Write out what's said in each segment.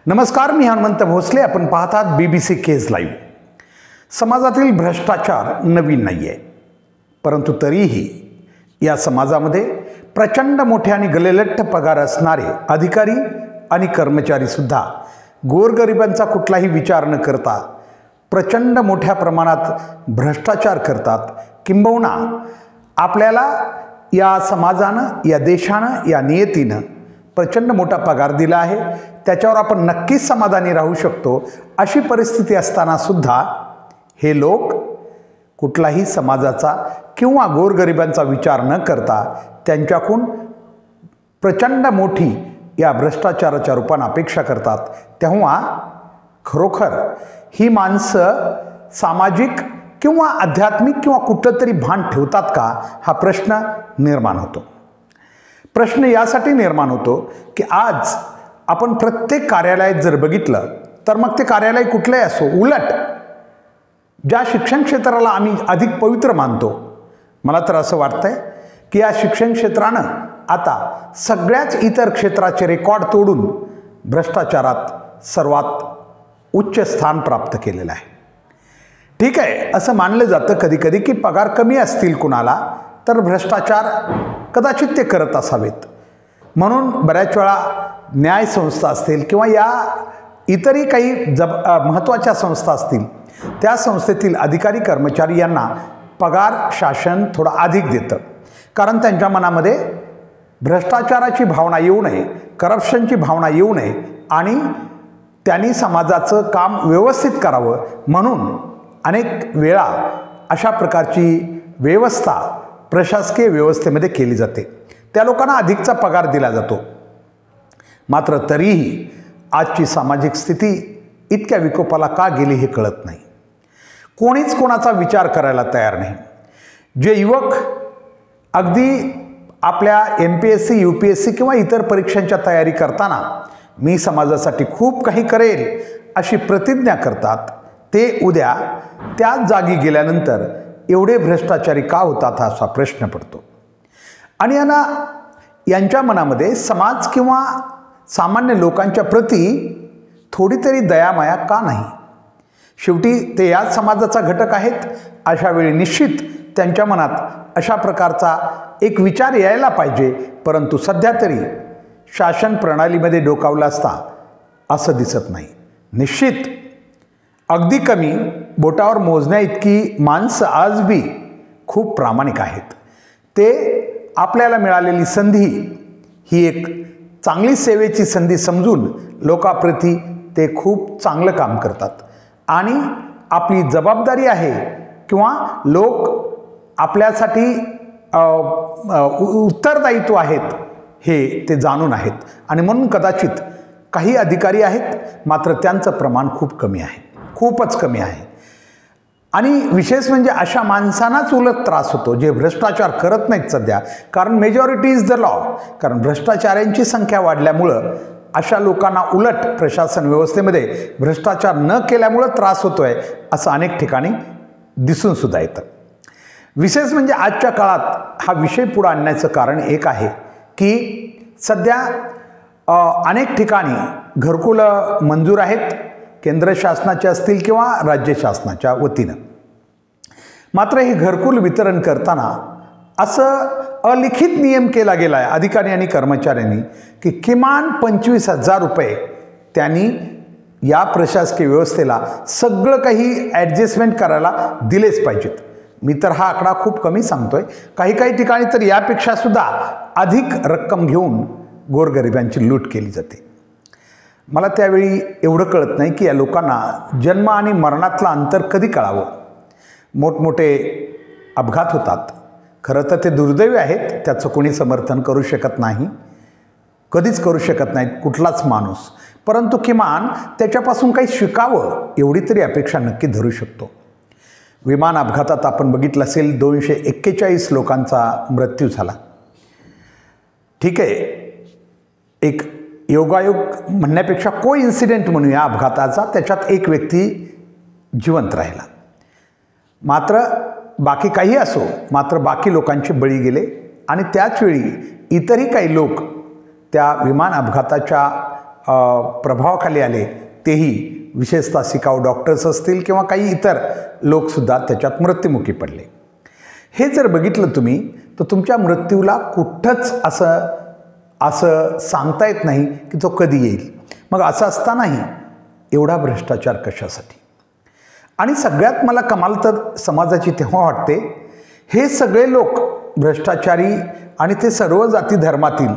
नमस्कार, मी हनुमंत भोसले. आपण पाहतात BBC केज लाईव्ह. समाजातील भ्रष्टाचार नवीन नाही आहे, परंतु तरीही या समाजामध्ये प्रचंड मोठे आणि गलेलठ्ठ पगार असणारे अधिकारी आणि कर्मचारीसुद्धा गोरगरिबांचा कुठलाही विचार न करता प्रचंड मोठ्या प्रमाणात भ्रष्टाचार करतात. किंबहुना आपल्याला या समाजानं, या देशानं, या नियतीनं प्रचंड मोठा पगार दिला आहे, त्याच्यावर आपण नक्कीच समाधानी राहू शकतो. अशी परिस्थिती असताना सुद्धा हे लोक कुठलाही समाजाचा किंवा गोरगरिबांचा विचार न करता त्यांच्याकडून प्रचंड मोठी या भ्रष्टाचाराच्या रूपाने अपेक्षा करतात. तेव्हा खरोखर ही माणसं सामाजिक किंवा आध्यात्मिक किंवा कुठलं तरी भान ठेवतात का, हा प्रश्न निर्माण होतो. प्रश्न यासाठी निर्माण होतो की आज आपण प्रत्येक कार्यालयात जर बघितलं तर मग ते कार्यालय कुठलंही असो, उलट ज्या शिक्षण क्षेत्राला आम्ही अधिक पवित्र मानतो, मला तर असं वाटतंय की या शिक्षण क्षेत्रानं आता सगळ्याच इतर क्षेत्राचे रेकॉर्ड तोडून भ्रष्टाचारात सर्वात उच्च स्थान प्राप्त केलेलं आहे. ठीक आहे, असं मानलं जातं कधी कधी की पगार कमी असतील कुणाला तर भ्रष्टाचार कदाचित ते करत असावेत. म्हणून बऱ्याच वेळा न्यायसंस्था असतील किंवा या इतरही काही महत्त्वाच्या संस्था असतील, त्या संस्थेतील अधिकारी कर्मचारी यांना पगार शासन थोडा अधिक देतं, कारण त्यांच्या मनामध्ये भ्रष्टाचाराची भावना येऊ नये, करप्शनची भावना येऊ नये आणि त्यांनी समाजाचं काम व्यवस्थित करावं म्हणून अनेक वेळा अशा प्रकारची व्यवस्था प्रशासकीय व्यवस्थेमध्ये केली जाते. त्या लोकांना अधिकचा पगार दिला जातो. मात्र तरीही आजची सामाजिक स्थिती इतक्या विकोपाला का गेली हे कळत नाही. कोणीच कोणाचा विचार करायला तयार नाही. जे युवक अगदी आपल्या MPSC UPSC किंवा इतर परीक्षांच्या तयारी करताना मी समाजासाठी खूप काही करेल अशी प्रतिज्ञा करतात, ते उद्या त्याच जागी गेल्यानंतर एवढे भ्रष्टाचारी का होतात, असा प्रश्न पडतो. आणि यांच्या मनामध्ये समाज किंवा सामान्य लोकांच्या प्रती थोडी तरी दयामाया का नाही? शेवटी ते याच समाजाचा घटक आहेत. अशा वेळी निश्चित त्यांच्या मनात अशा प्रकारचा एक विचार यायला पाहिजे, परंतु सध्या तरी शासन प्रणालीमध्ये डोकावला असता असं दिसत नाही. निश्चित अगदी कमी बोटावर मोजण्या इतकी माणसं आज बी खूप प्रामाणिक आहेत. ते आपल्याला मिळालेली संधी ही एक चांगली सेवेची संधी समजून लोकांप्रती ते खूप चांगलं काम करतात आणि आपली जबाबदारी आहे किंवा लोक आपल्यासाठी उत्तरदायित्व आहेत हे ते जाणून आहेत. आणि म्हणून कदाचित काही अधिकारी आहेत, मात्र त्यांचं प्रमाण खूप कमी आहे, खूपच कमी आहे. आणि विशेष म्हणजे अशा माणसांनाच उलट त्रास होतो जे भ्रष्टाचार करत नाहीत सध्या, कारण मेजॉरिटी इज द लॉ. कारण भ्रष्टाचाऱ्यांची संख्या वाढल्यामुळं अशा लोकांना उलट प्रशासन व्यवस्थेमध्ये भ्रष्टाचार न केल्यामुळं त्रास होतोय, असं अनेक ठिकाणी दिसून सुद्धा येतं. विशेष म्हणजे आजच्या काळात हा विषय पुढे आणण्याचं कारण एक आहे की सध्या अनेक ठिकाणी घरकुलं मंजूर आहेत, केंद्र शासनाचे असतील किंवा राज्य शासनाच्या वतीनं. मात्र हे घरकुल वितरण करताना असं अलिखित नियम केला गेला आहे अधिकारी आणि कर्मचाऱ्यांनी की किमान 25,000 रुपये त्यांनी या प्रशासकीय व्यवस्थेला सगळं काही ॲडजस्टमेंट करायला दिलेच पाहिजेत. मी तर हा आकडा खूप कमी सांगतोय. काही ठिकाणी तर यापेक्षा सुद्धा अधिक रक्कम घेऊन गोरगरिबांची लूट केली जाते. मला त्यावेळी एवढं कळत नाही की या लोकांना जन्म आणि मरणातलं अंतर कधी कळावं. मोठमोठे अपघात होतात, खरं तर ते दुर्दैवी आहेत, त्याचं कोणी समर्थन करू शकत नाही, कधीच करू शकत नाही कुठलाच माणूस. परंतु किमान त्याच्यापासून काही शिकावं एवढी तरी अपेक्षा नक्की धरू शकतो. विमान अपघातात आपण बघितलं असेल 241 लोकांचा मृत्यू झाला. ठीक आहे, एक योगायोग म्हणण्यापेक्षा कोइन्सिडेंट म्हणूया अपघाताचा, त्याच्यात एक व्यक्ती जिवंत राहिला. मात्र बाकी काही असो, मात्र बाकी लोकांचे बळी गेले आणि त्याचवेळी इतरही काही लोक त्या विमान अपघाताच्या प्रभावाखाली आले, तेही विशेषतः शिकाऊ डॉक्टर्स असतील किंवा काही इतर लोकसुद्धा त्याच्यात मृत्युमुखी पडले. हे जर बघितलं तुम्ही तर तुमच्या मृत्यूला कुठंच असं सांगता येत नाही की तो कधी येईल. मग असं असतानाही एवढा भ्रष्टाचार कशासाठी? आणि सगळ्यात मला कमाल तर समाजाची तेव्हा वाटते, हे सगळे लोक भ्रष्टाचारी आणि ते सर्व जाती धर्मातील,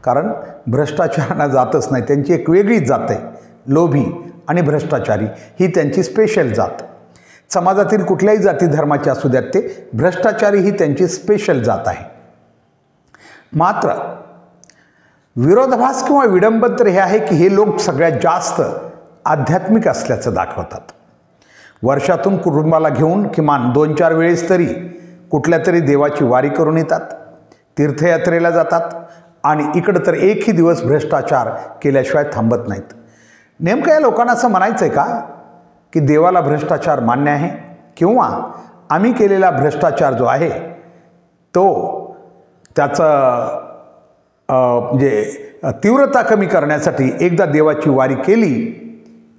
कारण भ्रष्टाचारांना जातच नाही, त्यांची एक वेगळीच जात आहे. लोभी आणि भ्रष्टाचारी ही त्यांची स्पेशल जात. समाजातील कुठल्याही जाती धर्माचे असू द्यात, ते भ्रष्टाचारी ही त्यांची स्पेशल जात आहे. मात्र विरोधाभास किंवा विडंबन तर हे आहे की हे लोक सगळ्यात जास्त आध्यात्मिक असल्याचं दाखवतात. वर्षातून कुटुंबाला घेऊन किमान 2-4 वेळेस तरी कुठल्या तरी देवाची वारी करून येतात, तीर्थयात्रेला जातात आणि इकडं तर एकही दिवस भ्रष्टाचार केल्याशिवाय थांबत नाहीत. नेमकं या लोकांना असं म्हणायचं आहे का की देवाला भ्रष्टाचार मान्य आहे, किंवा आम्ही केलेला भ्रष्टाचार जो आहे तो त्याचं म्हणजे तीव्रता कमी करण्यासाठी एकदा देवाची वारी केली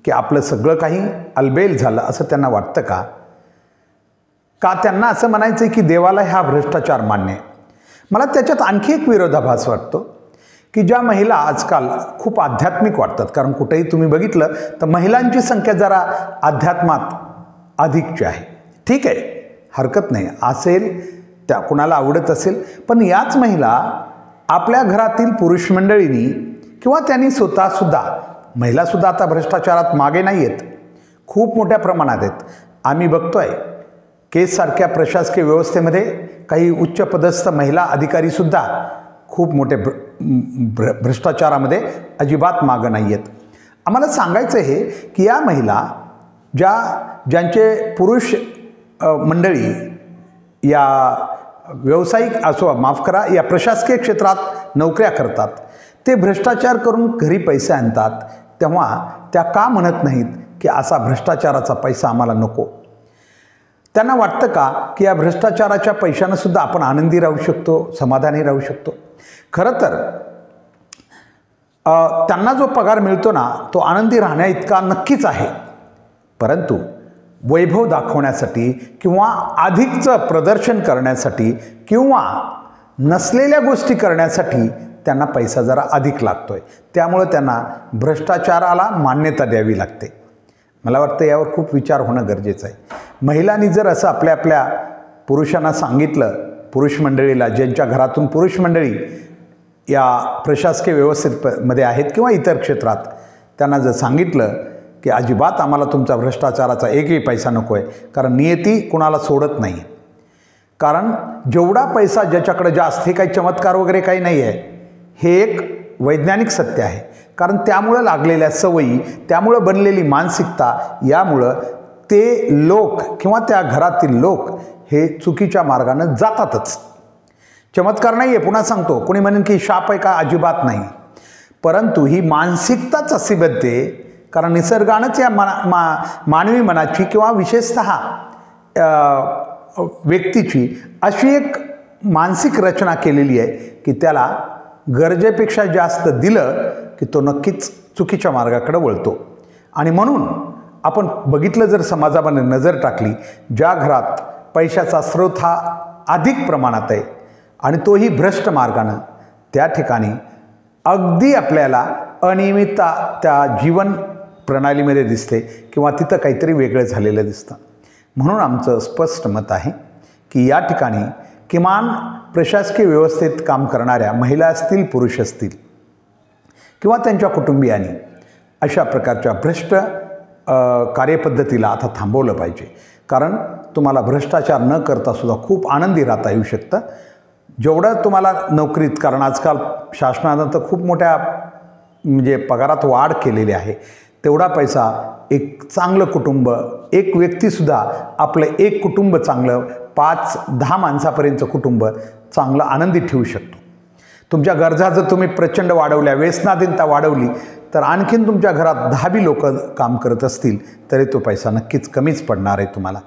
की आपलं सगळं काही अलबेल झालं असं त्यांना वाटतं का? का त्यांना असं म्हणायचं आहे की देवाला हा भ्रष्टाचार मान्य आहे? मला त्याच्यात आणखी एक विरोधाभास वाटतो की ज्या महिला आजकाल खूप आध्यात्मिक वाटतात, कारण कुठेही तुम्ही बघितलं तर महिलांची संख्या जरा अध्यात्मात अधिकची आहे. ठीक आहे, हरकत नाही, असेल त्या कुणाला आवडत असेल, पण याच महिला आपल्या घरातील पुरुष मंडळींनी किंवा त्यांनी स्वतःसुद्धा, महिलासुद्धा आता भ्रष्टाचारात मागे नाही आहेत, खूप मोठ्या प्रमाणात आहेत. आम्ही बघतोय केससारख्या प्रशासकीय व्यवस्थेमध्ये काही उच्चपदस्थ महिला अधिकारीसुद्धा खूप मोठे भ्रष्टाचारामध्ये अजिबात मागं नाही आहेत. आम्हाला सांगायचं आहे की या महिला ज्यांचे पुरुष मंडळी या व्यावसायिक या प्रशासकीय क्षेत्रात नोकऱ्या करतात, ते भ्रष्टाचार करून घरी पैसे आणतात, तेव्हा त्या का म्हणत नाहीत की असा भ्रष्टाचाराचा पैसा आम्हाला नको? त्यांना वाटतं का की या भ्रष्टाचाराच्या पैशानंसुद्धा आपण आनंदी राहू शकतो, समाधानी राहू शकतो? खरं तर त्यांना जो पगार मिळतो ना, तो आनंदी राहण्या इतका नक्कीच आहे, परंतु वैभव दाखवण्यासाठी किंवा अधिकचं प्रदर्शन करण्यासाठी किंवा नसलेल्या गोष्टी करण्यासाठी त्यांना पैसा जरा अधिक लागतोय. त्यामुळं त्यांना भ्रष्टाचाराला मान्यता द्यावी लागते. मला वाटतं यावर खूप विचार होणं गरजेचं आहे. महिलांनी जर असं आपल्या पुरुषांना सांगितलं, पुरुष मंडळीला, ज्यांच्या घरातून पुरुष मंडळी या प्रशासकीय व्यवस्थेमध्ये आहेत किंवा इतर क्षेत्रात, त्यांना जर सांगितलं की अजिबात आम्हाला तुमचा भ्रष्टाचाराचा एकही पैसा नको आहे, कारण नियती कुणाला सोडत नाही. कारण जेवढा पैसा ज्याच्याकडे जास्त, हे काही चमत्कार वगैरे काही नाही आहे, हे एक वैज्ञानिक सत्य आहे. कारण त्यामुळं लागलेल्या सवयी, त्यामुळं बनलेली मानसिकता, यामुळं ते लोक किंवा त्या घरातील लोक हे चुकीच्या मार्गानं जातातच. चमत्कार नाही आहे, पुन्हा सांगतो. कोणी म्हणेन की शाप आहे का? अजिबात नाही, परंतु ही मानसिकताच अशी बनते, कारण निसर्गानंच या मानवी मनाची किंवा विशेषतः व्यक्तीची अशी एक मानसिक रचना केलेली आहे की त्याला गरजेपेक्षा जास्त दिलं की तो नक्कीच चुकीच्या मार्गाकडे वळतो. आणि म्हणून आपण बघितलं, जर समाजामध्ये नजर टाकली, ज्या घरात पैशाचा स्रोत हा अधिक प्रमाणात आहे आणि तोही भ्रष्ट मार्गानं, त्या ठिकाणी अगदी आपल्याला अनियमितता त्या जीवन प्रणालीमध्ये दिसते किंवा तिथं काहीतरी वेगळं झालेलं दिसतं. म्हणून आमचं स्पष्ट मत आहे की या ठिकाणी किमान प्रशासकीय व्यवस्थेत काम करणाऱ्या महिला असतील, पुरुष असतील किंवा त्यांच्या कुटुंबियांनी अशा प्रकारच्या भ्रष्ट कार्यपद्धतीला आता थांबवलं पाहिजे. कारण तुम्हाला भ्रष्टाचार न करता सुद्धा खूप आनंदी राहता येऊ शकतं. जेवढं तुम्हाला नोकरीत, कारण आजकाल शासनानं तर खूप मोठ्या म्हणजे पगारात वाढ केलेली आहे, तेवढा पैसा एक चांगलं कुटुंब, एक व्यक्तीसुद्धा आपलं एक कुटुंब चांगलं 5-10 माणसापर्यंतचं कुटुंब चांगलं आनंदी ठेवू शकतो. तुमच्या गरजा जर तुम्ही प्रचंड वाढवल्या, व्यसनाधीनता वाढवली, तर आणखीन तुमच्या घरात 10 लोक काम करत असतील तरी तो पैसा नक्कीच कमीच पडणार आहे तुम्हाला.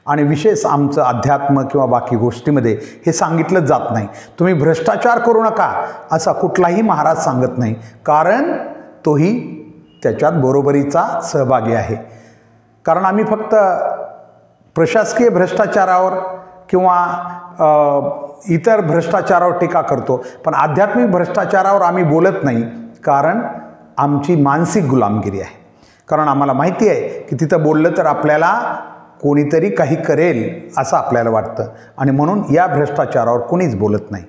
आणि विशेष आमचं अध्यात्म किंवा बाकी गोष्टीमध्ये हे सांगितलं जात नाही. तुम्ही भ्रष्टाचार करू नका असा कुठलाही महाराज सांगत नाही, कारण तोही त्याच्यात बरोबरीचा सहभागी आहे. कारण आम्ही फक्त प्रशासकीय भ्रष्टाचारावर किंवा इतर भ्रष्टाचारावर टीका करतो, पण आध्यात्मिक भ्रष्टाचारावर आम्ही बोलत नाही. कारण आमची मानसिक गुलामगिरी आहे. कारण आम्हाला माहिती आहे की तिथं बोललं तर आपल्याला कोणीतरी काही करेल असं आपल्याला वाटतं, आणि म्हणून या भ्रष्टाचारावर कोणीच बोलत नाही.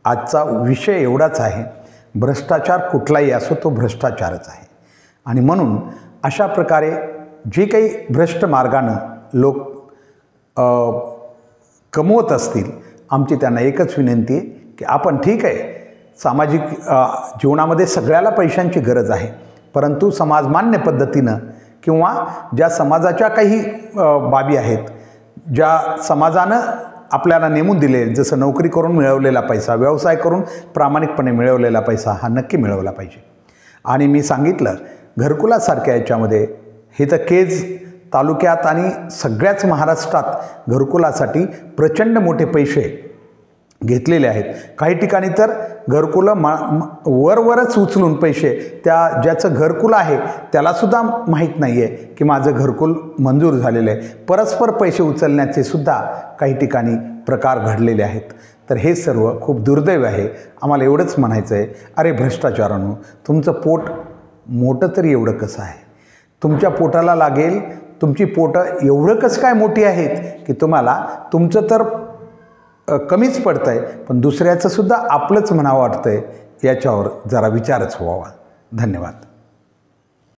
आजचा विषय एवढाच आहे, भ्रष्टाचार कुठलाही असो तो भ्रष्टाचारच आहे. आणि म्हणून अशा प्रकारे जे काही भ्रष्ट मार्गानं लोक कमवत असतील, आमची त्यांना एकच विनंती आहे की आपण ठीक आहे, सामाजिक जीवनामध्ये सगळ्याला पैशांची गरज आहे, परंतु समाजमान्य पद्धतीनं किंवा ज्या समाजाच्या काही बाबी आहेत, ज्या समाजानं आपल्याला नेमून दिले, जसं नोकरी करून मिळवलेला पैसा, व्यवसाय करून प्रामाणिकपणे मिळवलेला पैसा हा नक्की मिळवला पाहिजे. आणि मी सांगितलं घरकुलासारख्या याच्यामध्ये हे तर केज तालुक्यात आणि सगळ्याच महाराष्ट्रात घरकुलासाठी प्रचंड मोठे पैसे घेतलेले आहेत. काही ठिकाणी तर घरकुलं वरवरच उचलून पैसे, त्या ज्याचं घरकुल आहे त्यालासुद्धा माहीत नाही आहे की माझं घरकुल मंजूर झालेलं आहे. परस्पर पैसे उचलण्याचे सुद्धा काही ठिकाणी प्रकार घडलेले आहेत. तर हे सर्व खूप दुर्दैव आहे. आम्हाला एवढंच म्हणायचं आहे, अरे भ्रष्टाचारानं तुमचं पोट मोठं तरी एवढं कसं आहे? तुमच्या पोटाला लागेल, तुमची पोटं एवढं कसं काय मोठी आहेत की तुम्हाला तुमचं तर कमीच पडतं आहे, पण दुसऱ्याचं सुद्धा आपलंच म्हणावं वाटतं आहे. याच्यावर जरा विचारच व्हावा. धन्यवाद.